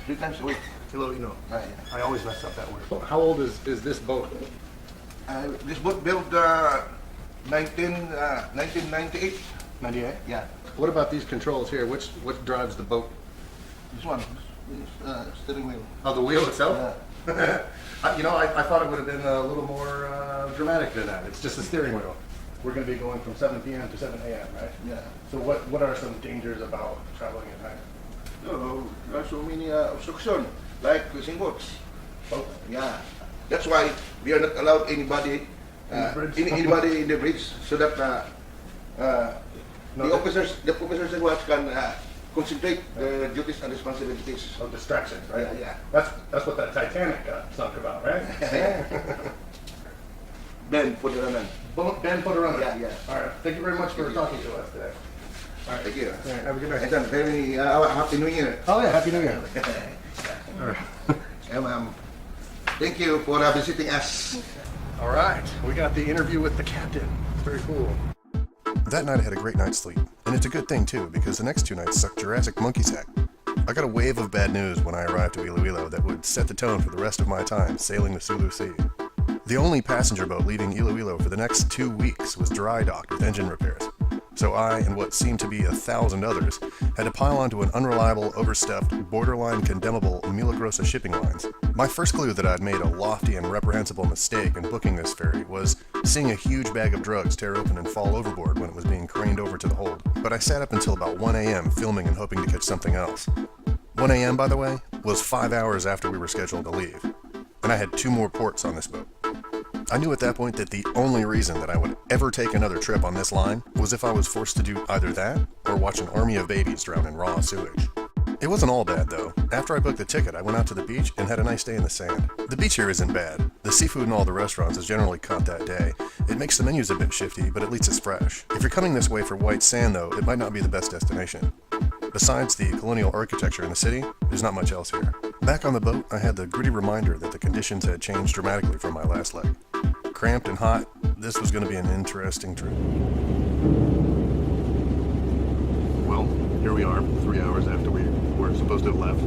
3 times a week. Iloilo. Yeah. I always mess up that word. How old is this boat? This boat built 1998. 98. Yeah. What about these controls here? What drives the boat? This one, this steering wheel. Oh, the wheel itself? Yeah. I thought it would have been a little more dramatic than that. It's just a steering wheel. we're going to be going from 7 p.m. to 7 a.m., right? Yeah. So what are some dangers about traveling at night? No, there are so many obstructions, like fishing boats. Oh, Yeah. That's why we are not allowed anybody, anybody in the bridge, so that the officers and watch can concentrate their duties and responsibilities. of distractions, right? Yeah. That's what that Titanic got sunk about, right? Ben, put it on. Ben put her on. Yeah, yeah. All right. Thank you very much for talking to us today. All right. Thank you. All right, have a good night. And then very happy New Year. Oh yeah, Happy New Year. All right. Thank you for visiting us. All right. We got the interview with the captain. Very cool. That night I had a great night's sleep, and it's a good thing too, because the next 2 nights sucked Jurassic monkey sack. I got a wave of bad news when I arrived at Iloilo that would set the tone for the rest of my time sailing the Sulu Sea. The only passenger boat leaving Iloilo for the next 2 weeks was dry docked with engine repairs. So I, and what seemed to be 1,000 others, had to pile onto an unreliable, overstuffed, borderline condemnable Milagrosa shipping lines. My first clue that I'd made a lofty and reprehensible mistake in booking this ferry was seeing a huge bag of drugs tear open and fall overboard when it was being craned over to the hold. But I sat up until about 1 a.m. filming and hoping to catch something else. 1 a.m., by the way, was 5 hours after we were scheduled to leave. And I had 2 more ports on this boat. I knew at that point that the only reason that I would ever take another trip on this line was if I was forced to do either that or watch an army of babies drown in raw sewage. It wasn't all bad though. After I booked the ticket, I went out to the beach and had a nice day in the sand. The beach here isn't bad. The seafood in all the restaurants is generally caught that day. It makes the menus a bit shifty, but at least it's fresh. If you're coming this way for white sand though, it might not be the best destination. Besides the colonial architecture in the city, there's not much else here. Back on the boat, I had the gritty reminder that the conditions had changed dramatically from my last leg. Cramped and hot, this was going to be an interesting trip. Well, here we are, 3 hours after we were supposed to have left.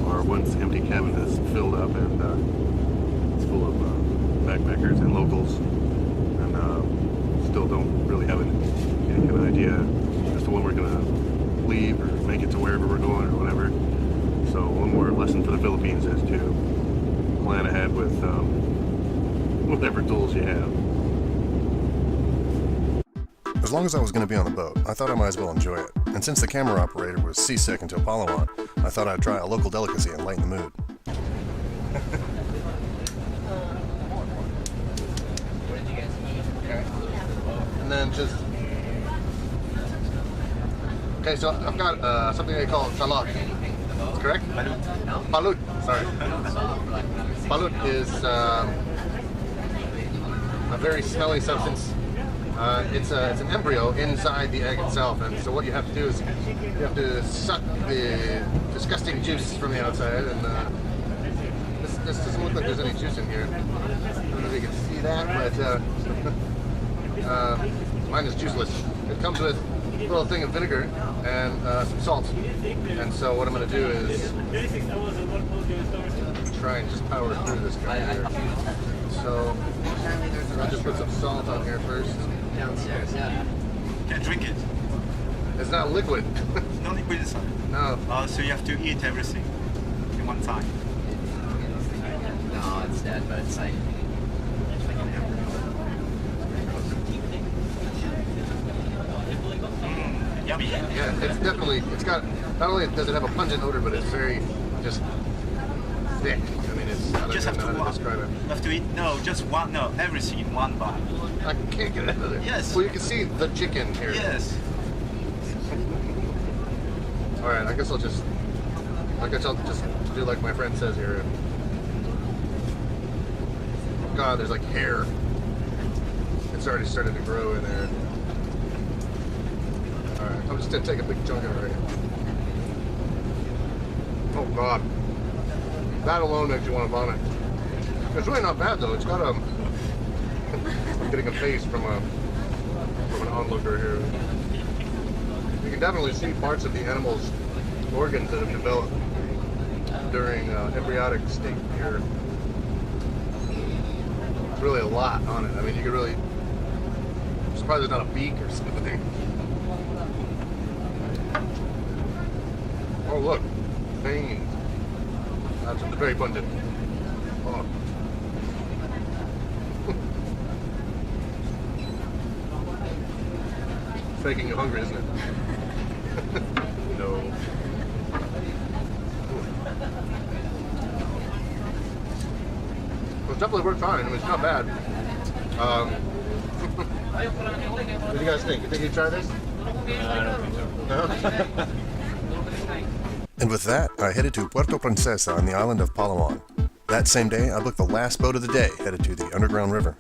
Our once empty cabin has filled up and it's full of backpackers and locals. And still don't really have any kind of idea as to when we're going to leave or make it to wherever we're going or whatever. So one more lesson for the Philippines is to plan ahead with whatever tools you have. As long as I was going to be on the boat, I thought I might as well enjoy it. And since the camera operator was seasick until Palawan, I thought I'd try a local delicacy and lighten the mood. And then just... Okay, so I've got something they call salad. Correct? Balut. Sorry. Balut is a very smelly substance. It's an embryo inside the egg itself, and so what you have to do is you have to suck the disgusting juice from the outside, and this doesn't look like there's any juice in here. I don't know if you can see that, but mine is juiceless. It comes with a little thing of vinegar and some salt, and so what I'm going to do is try and just power through this guy here. So I'll just put some salt on here first. Downstairs, yeah. Can't drink it. It's not liquid. No liquid inside. No. So you have to eat everything in one time. No, it's dead, but it's like... Yummy. Yeah, it's definitely, it's got, not only does it have a pungent odor, but it's very just thick. I mean, it's, I don't Just even know how to describe it. You have to eat, everything in one bite. I can't get it out of there. Yes. Well, you can see the chicken here. Yes. All right, I guess I'll just do like my friend says here. God, there's like hair. It's already started to grow in there. All right, I'm just gonna take a big chunk of it right here. Oh God, that alone makes you want to vomit. It's really not bad though. It's got I'm getting a face from an onlooker here. You can definitely see parts of the animal's organs that have developed during embryonic state here. It's really a lot on it. I mean, you could really... I'm surprised there's not a beak or something. Oh, look. Veins. That's very pungent. Oh. making you hungry, isn't it? No. Well, it's definitely worth trying. I mean, it's not bad. What do you guys think? You think you'd try this? I don't think so. No? And with that, I headed to Puerto Princesa on the island of Palawan. That same day, I booked the last boat of the day, headed to the underground river.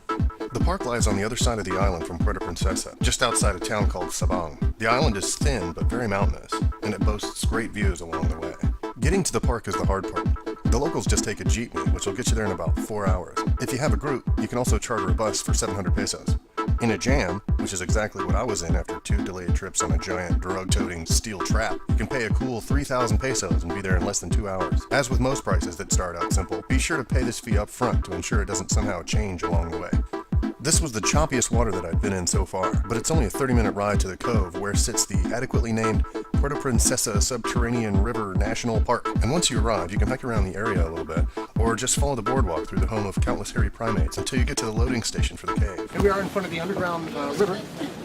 The park lies on the other side of the island from Puerto Princesa, just outside a town called Sabang. The island is thin but very mountainous, and it boasts great views along the way. Getting to the park is the hard part. The locals just take a jeepney, which will get you there in about 4 hours. If you have a group, you can also charter a bus for 700 pesos. In a jam, which is exactly what I was in after 2 delayed trips on a giant drug-toting steel trap, you can pay a cool 3,000 pesos and be there in less than 2 hours. As with most prices that start out simple, be sure to pay this fee up front to ensure it doesn't somehow change along the way. This was the choppiest water that I'd been in so far, but it's only a 30-minute ride to the cove where sits the adequately named Puerto Princesa Subterranean River National Park. And once you arrive, you can hike around the area a little bit, or just follow the boardwalk through the home of countless hairy primates until you get to the loading station for the cave. Here we are in front of the underground river.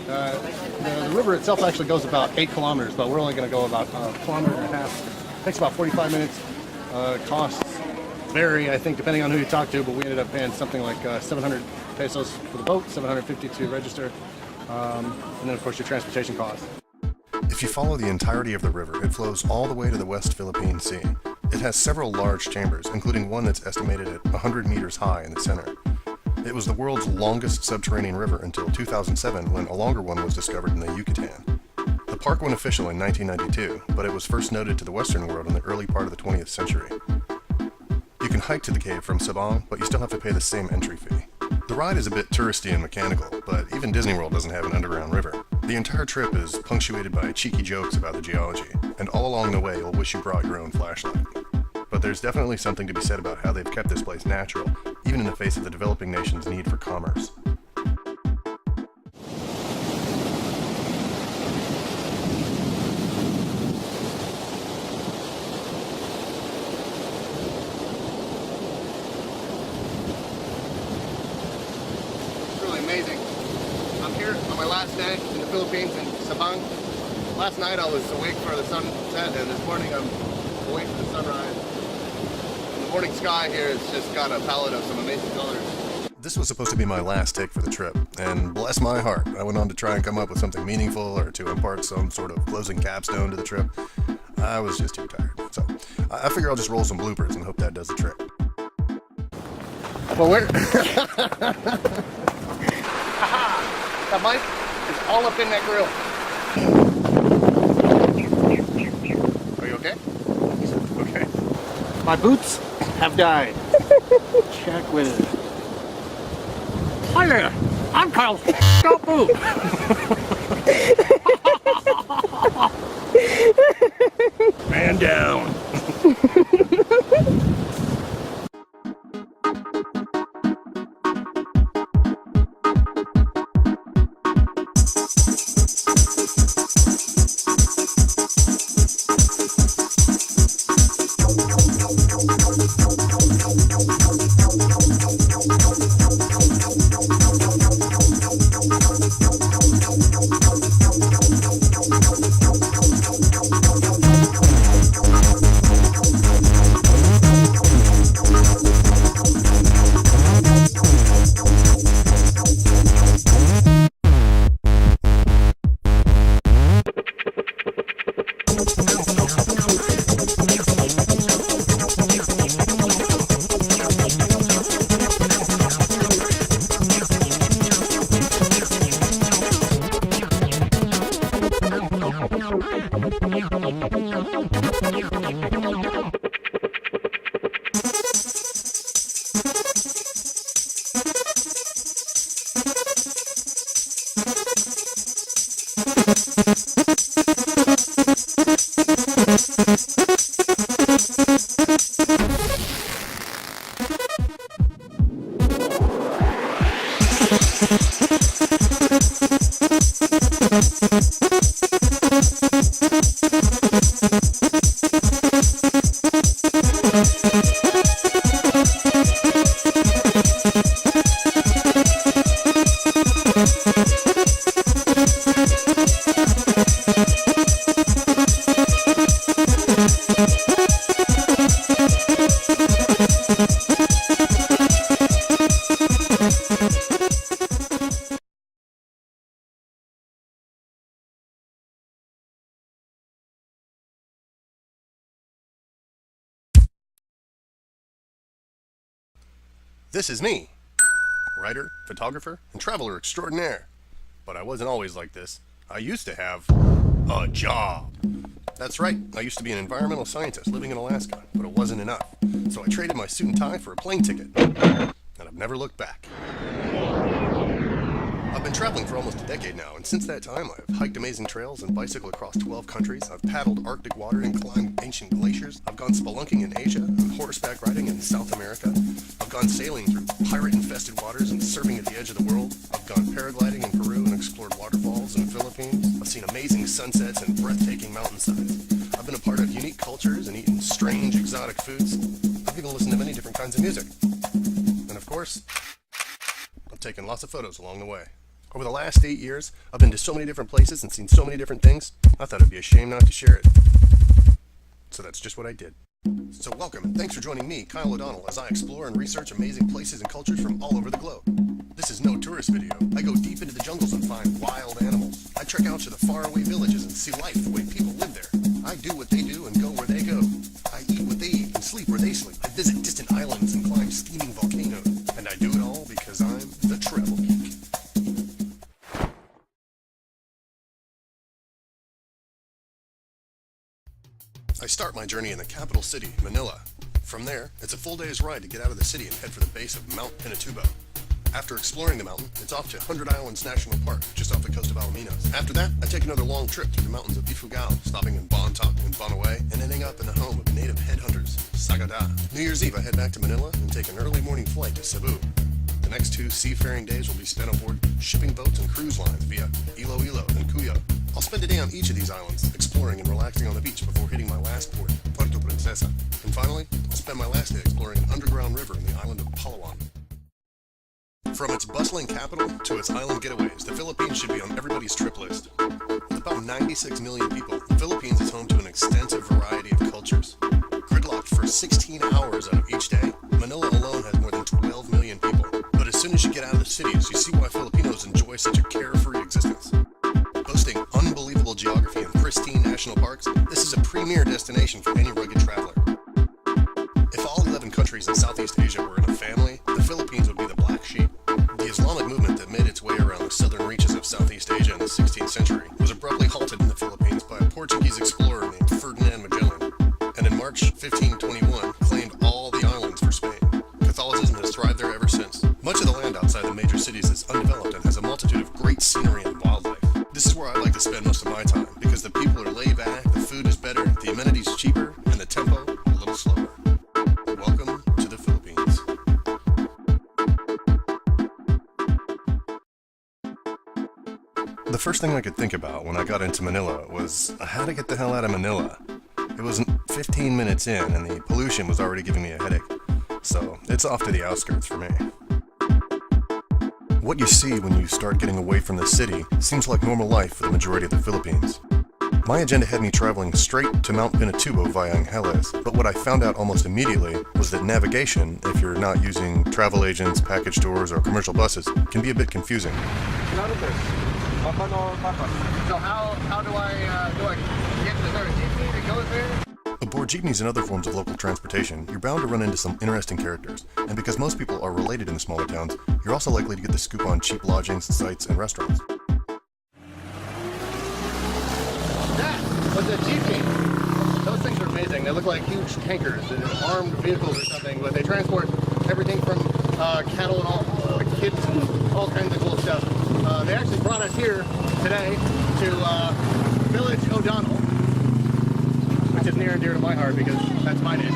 The river itself actually goes about 8 kilometers, but we're only going to go about a kilometer and a half. It takes about 45 minutes. Costs vary, I think, depending on who you talk to, but we ended up paying something like 700 pesos for the boat, 750 to register, and then of course your transportation costs. If you follow the entirety of the river, it flows all the way to the West Philippine Sea. It has several large chambers, including one that's estimated at 100 meters high in the center. It was the world's longest subterranean river until 2007, when a longer one was discovered in the Yucatan. The park went official in 1992, but it was first noted to the Western world in the early part of the 20th century. You can hike to the cave from Sabang, but you still have to pay the same entry fee. The ride is a bit touristy and mechanical, but even Disney World doesn't have an underground river. The entire trip is punctuated by cheeky jokes about the geology, and all along the way you'll wish you brought your own flashlight. But there's definitely something to be said about how they've kept this place natural, even in the face of the developing nation's need for commerce. Amazing. I'm here on my last day in the Philippines in Sabang. Last night I was awake for the sunset, and this morning I'm awake for the sunrise. And the morning sky here has just got a palette of some amazing colors. This was supposed to be my last take for the trip, and bless my heart, I went on to try and come up with something meaningful or to impart some sort of closing capstone to the trip. I was just too tired, so I figure I'll just roll some bloopers and hope that does the trick. Well, we're... The mic is all up in that grill. Are you okay? Okay. My boots have died. Check with it. Hi there, I'm Cyle. Don't move. Man down. This is me, writer, photographer, and traveler extraordinaire. But I wasn't always like this. I used to have a job. That's right, I used to be an environmental scientist living in Alaska, but it wasn't enough. So I traded my suit and tie for a plane ticket, and I've never looked back. I've been traveling for almost a decade now, and since that time I've hiked amazing trails and bicycled across 12 countries. I've paddled Arctic water and climbed ancient glaciers. I've gone spelunking in Asia and horseback riding in South America. I've gone sailing through pirate-infested waters and surfing at the edge of the world. I've gone paragliding in Peru and explored waterfalls in the Philippines. I've seen amazing sunsets and breathtaking mountainsides. I've been a part of unique cultures and eaten strange, exotic foods. I've even listened to many different kinds of music. And of course, I've taken lots of photos along the way. Over the last 8 years, I've been to so many different places and seen so many different things, I thought it'd be a shame not to share it. So that's just what I did. So welcome, and thanks for joining me, Cyle ODonnell, as I explore and research amazing places and cultures from all over the globe. This is no tourist video. I go deep into the jungles and find wild animals. I trek out to the faraway villages and see life the way people live there. I do what they do and go where they go. I eat what they eat and sleep where they sleep. I visit distant islands and climb steaming volcanoes. And I do it all because I'm the Travel Geek. I start my journey in the capital city, Manila. From there, it's a full day's ride to get out of the city and head for the base of Mount Pinatubo. After exploring the mountain, it's off to 100 Islands National Park, just off the coast of Alaminos. After that, I take another long trip through the mountains of Ifugao, stopping in Bontoc and Banaway, and ending up in the home of native headhunters, Sagada. New Year's Eve, I head back to Manila and take an early morning flight to Cebu. The next 2 seafaring days will be spent aboard shipping boats and cruise lines via Iloilo and Cuyo. I'll spend a day on each of these islands, exploring and relaxing on the beach before hitting my last port, Puerto Princesa. And finally, I'll spend my last day exploring an underground river in the island of Palawan. From its bustling capital to its island getaways, the Philippines should be on everybody's trip list. With about 96 million people, the Philippines is home to an extensive variety of cultures. Gridlocked for 16 hours out of each day, Manila alone has more than 12 million people. But as soon as you get out of the cities, you see why Filipinos enjoy such a carefree existence. Boasting unbelievable geography and pristine national parks, this is a premier destination for any rugged traveler. If all 11 countries in Southeast Asia were in a family, the Philippines would be the black sheep. The Islamic movement that made its way around the southern reaches of Southeast Asia in the 16th century was abruptly halted in the Philippines by a Portuguese explorer named Ferdinand Magellan, and in March 1521 claimed all the islands for Spain. Catholicism has thrived there ever since. Much of the land outside the major cities is undeveloped and has a multitude of great scenery and wildlife. This is where I like to spend most of my time, because the people are laid back, the food is better, the amenities cheaper, and the tempo a little slower. Welcome to the Philippines. The first thing I could think about when I got into Manila was how to get the hell out of Manila. It was 15 minutes in and the pollution was already giving me a headache, so it's off to the outskirts for me. What you see when you start getting away from the city seems like normal life for the majority of the Philippines. My agenda had me traveling straight to Mount Pinatubo via Angeles, but what I found out almost immediately was that navigation, if you're not using travel agents, package tours, or commercial buses, can be a bit confusing. So how do I get to there? Jeepney that goes there? Aboard jeepneys and other forms of local transportation, you're bound to run into some interesting characters, and because most people are related in the smaller towns, you're also likely to get the scoop on cheap lodgings, sites, and restaurants. That was a jeepney. Those things are amazing. They look like huge tankers and armed vehicles or something, but they transport everything from cattle and all, kids and all kinds of cool stuff. They actually brought us here today to Village ODonnell, which is near and dear to my heart because that's my name.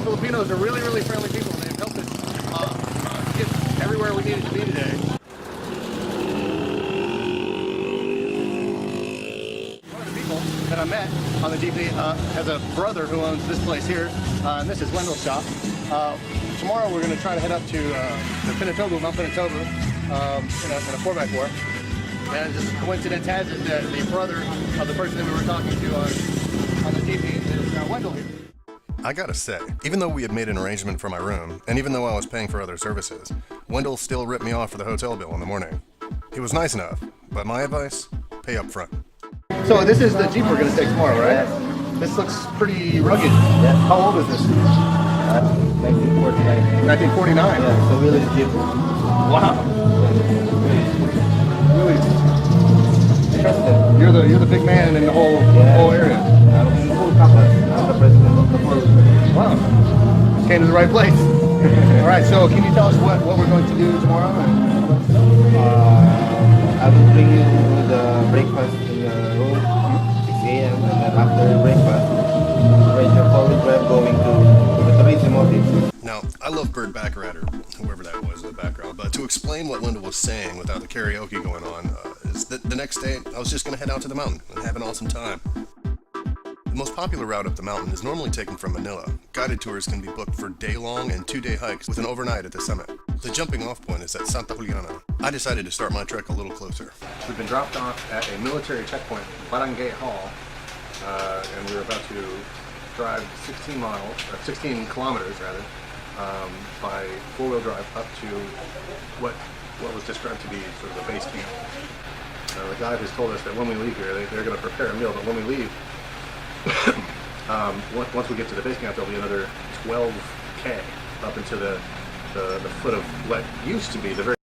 Filipinos are really, really friendly people, and they've helped us get everywhere we needed to be today. One of the people that I met on the jeepney has a brother who owns this place here, and this is Wendell's shop. Tomorrow we're going to try to head up to the Pinatubo, Mount Pinatubo, in a 4x4. And just coincidence has it that the brother of the person that we were talking to on the jeepney is Wendell here. I gotta say, even though we had made an arrangement for my room, and even though I was paying for other services, Wendell still ripped me off for the hotel bill in the morning. He was nice enough, but my advice, pay up front. So this is the Jeep we're going to take tomorrow, right? This looks pretty rugged. Yeah. How old is this? 1949. 1949. Yeah, so Willie's Jeep. Wow. Really, Trusted. you're the big man in the whole area. I'm the full couple. I'm the president of the full. Wow. Came to the right place. All right. So can you tell us what we're going to do tomorrow? I will bring you the breakfast in the room, 6 a.m. and then after breakfast, arrange your forward drive going to the tourism office. Now, I love Burt Baccarat, or whoever that was in the background, but to explain what Linda was saying without the karaoke going on, is that the next day I was just going to head out to the mountain and have an awesome time. The most popular route up the mountain is normally taken from Manila. Guided tours can be booked for day-long and 2-day hikes with an overnight at the summit. The jumping-off point is at Santa Juliana. I decided to start my trek a little closer. We've been dropped off at a military checkpoint, Barangay Hall, and we're about to drive 16 kilometers rather, by four-wheel drive up to what was described to be sort of a base camp. The guide has told us that when we leave here, they're going to prepare a meal, but when we leave, once we get to the base camp, there'll be another 12K up into the foot of what used to be the very